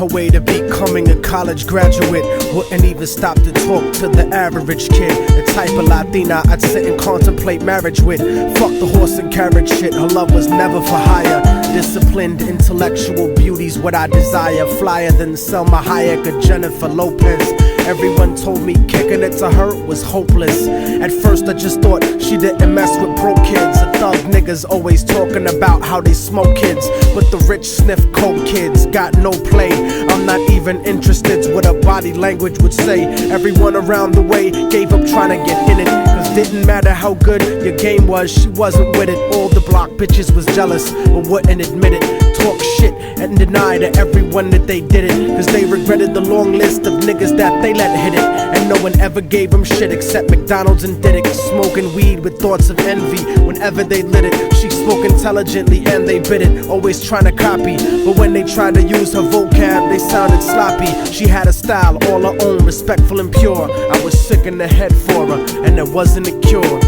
her way to becoming a college graduate. Wouldn't even stop to talk to the average kid. The type of Latina I'd sit and contemplate marriage with. Fuck the horse and carriage shit, her love was never for hire. Disciplined, intellectual beauty's what I desire. Flyer than Selma Hayek or Jennifer Lopez. Everyone told me kicking it to her was hopeless. At first I just thought she didn't mess with broke kids. The thug niggas always talking about how they smoke kids, but the rich sniff coke kids. Got no play, I'm not even interested what her body language would say. Everyone around the way gave up trying to get in it, cause didn't matter how good your game was, she wasn't with it. All the block bitches was jealous, but wouldn't admit it. Talk shit and deny to everyone that they did it, cause they regretted the long list of niggas that they let hit it. And no one ever gave them shit except McDonald's and Diddick. Smoking weed with thoughts of envy whenever they lit it. She spoke intelligently and they bit it, always trying to copy, but when they tried to use her vocab they sounded sloppy. She had a style all her own, respectful and pure. I was sick in the head for her and there wasn't a cure.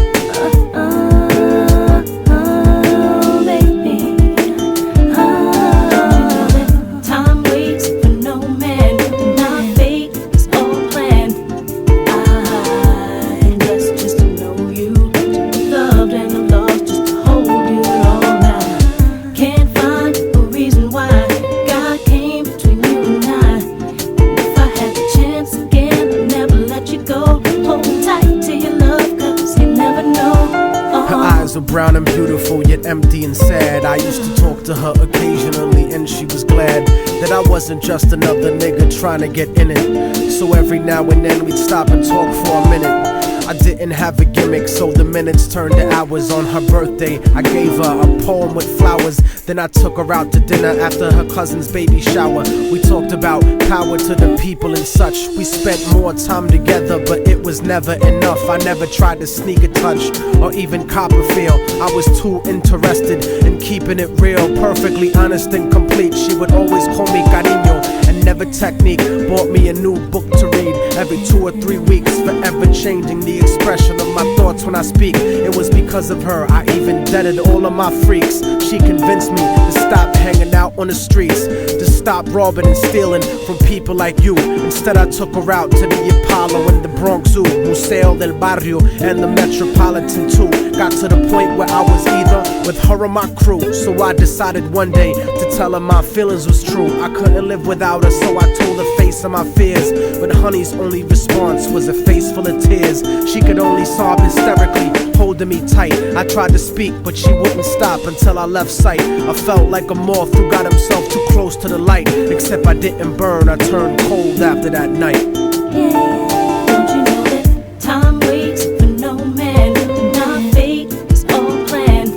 So brown and beautiful, yet empty and sad. I used to talk to her occasionally and she was glad that I wasn't just another nigga trying to get in it. So every now and then we'd stop and talk for a minute. I didn't have a gimmick, so the minutes turned to hours. On her birthday, I gave her a poem with flowers. Then I took her out to dinner after her cousin's baby shower. We talked about power to the people and such. We spent more time together, but it was never enough. I never tried to sneak a touch or even cop a feel. I was too interested in keeping it real, perfectly honest and complete. She would always call me cariño and never technique. Bought me a new book to read every 2 or 3 weeks, forever changing the expression of my thoughts when I speak. It was because of her I even deaded all of my freaks. She convinced me to stop hanging out on the streets, to stop robbing and stealing from people like you. Instead I took her out to the Apollo and the Bronx Zoo, Museo del Barrio and the Metropolitan too. Got to the point where I was either with her or my crew. So I decided one day to tell her my feelings was true. I couldn't live without her, so I told her face of my fears. But honey's only response was a face full of tears. She could only sob hysterically, holding me tight. I tried to speak, but she wouldn't stop until I left sight. I felt like a moth who got himself too close to the light. Except I didn't burn, I turned cold after that night. Don't you know that time waits for no man, and our fate is all planned.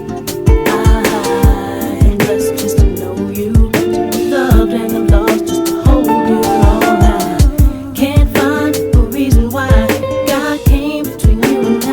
I'm blessed just to know you, to be loved and I'm lost just to hold you all. I can't find a reason why God came between you and I.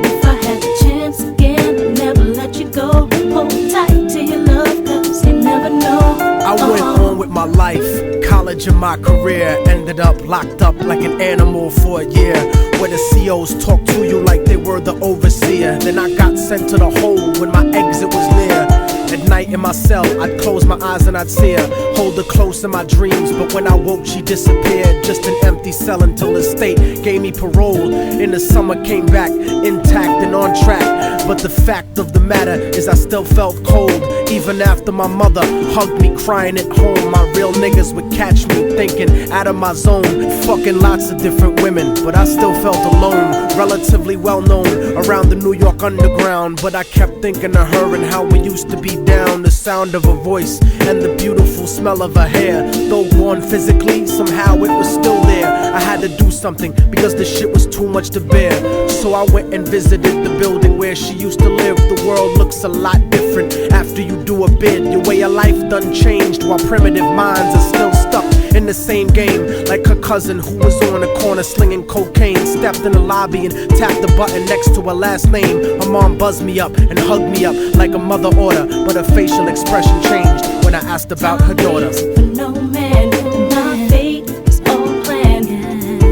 If I had the chance again, I'd never let you go. Hold tight to your love, cause you never know. I went on with my life, college and my career. Ended up locked up like an animal for a year, where the COs talk to you like they were the overseer. Then I got sent to the hole when my exit was near. At night in my cell, I'd close my eyes and I'd see her, hold her close in my dreams. But when I woke, she disappeared. Just an empty cell until the state gave me parole. In the summer, came back intact and on track. But the fact of the matter is I still felt cold. Even after my mother hugged me crying at home, my real niggas would catch me thinking out of my zone, fucking lots of different women, but I still felt alone. Relatively well known around the New York underground, but I kept thinking of her and how we used to be down. The sound of her voice and the beautiful smell of her hair, though gone physically, somehow it was still there. I had to do something because the shit was too much to bear. So I went and visited the building where she used to live. The world looks a lot different after you do a bid. Your way of life done changed while primitive minds are still stuck in the same game. Like her cousin who was on the corner slinging cocaine, stepped in the lobby and tapped the button next to her last name. Her mom buzzed me up and hugged me up like a mother order, but her facial expression changed when I asked about her daughter. For no man, and our fate is all planned.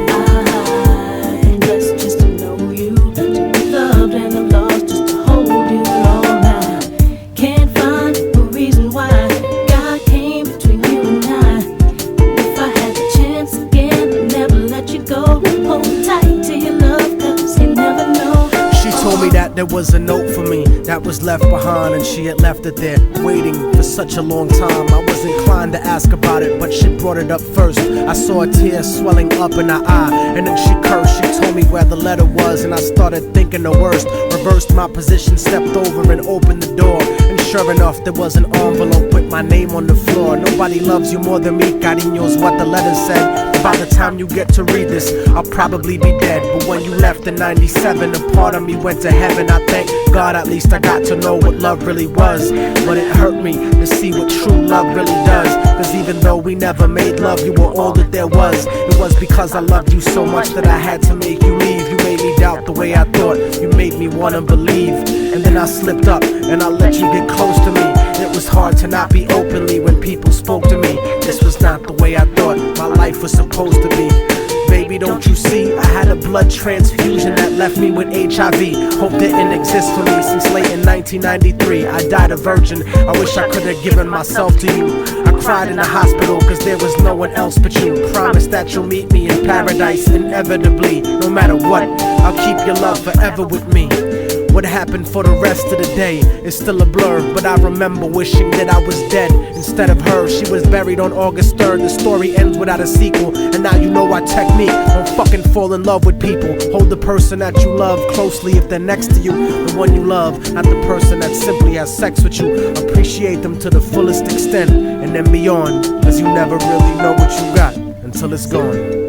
I'm blessed just to know you, to be loved and I'm lost just to hold you all. I can't find a reason why God came between you and I. that there was a note for me that was left behind, and she had left it there waiting for such a long time. I was inclined to ask about it, but she brought it up first. I saw a tear swelling up in her eye, and then she cursed. She told me where the letter was, and I started thinking the worst. Reversed my position, stepped over and opened the door, and sure enough there was an envelope with my name on the floor. Nobody loves you more than me, cariño's what the letter said. By the time you get to read this, I'll probably be dead. But when you left in 97, a part of me went to heaven. I thank God at least I got to know what love really was. But it hurt me to see what true love really does. Cause even though we never made love, you were all that there was. It was because I loved you so much that I had to make you leave. You made me doubt the way I thought, you made me wanna believe. And then I slipped up and I let you get close to me. It was hard to not be openly when people spoke to me. This was not the way I thought my life was supposed to be. Baby, don't you see? I had a blood transfusion that left me with HIV. Hope didn't exist for me since late in 1993. I died a virgin, I wish I could have given myself to you. I cried in the hospital cause there was no one else but you. Promise that you'll meet me in paradise inevitably. No matter what, I'll keep your love forever with me. What happened for the rest of the day is still a blur, but I remember wishing that I was dead instead of her. She was buried on August 3rd. The story ends without a sequel, and now you know our technique. Don't fucking fall in love with people. Hold the person that you love closely if they're next to you. The one you love, not the person that simply has sex with you. Appreciate them to the fullest extent, and then beyond, cause you never really know what you got until it's gone.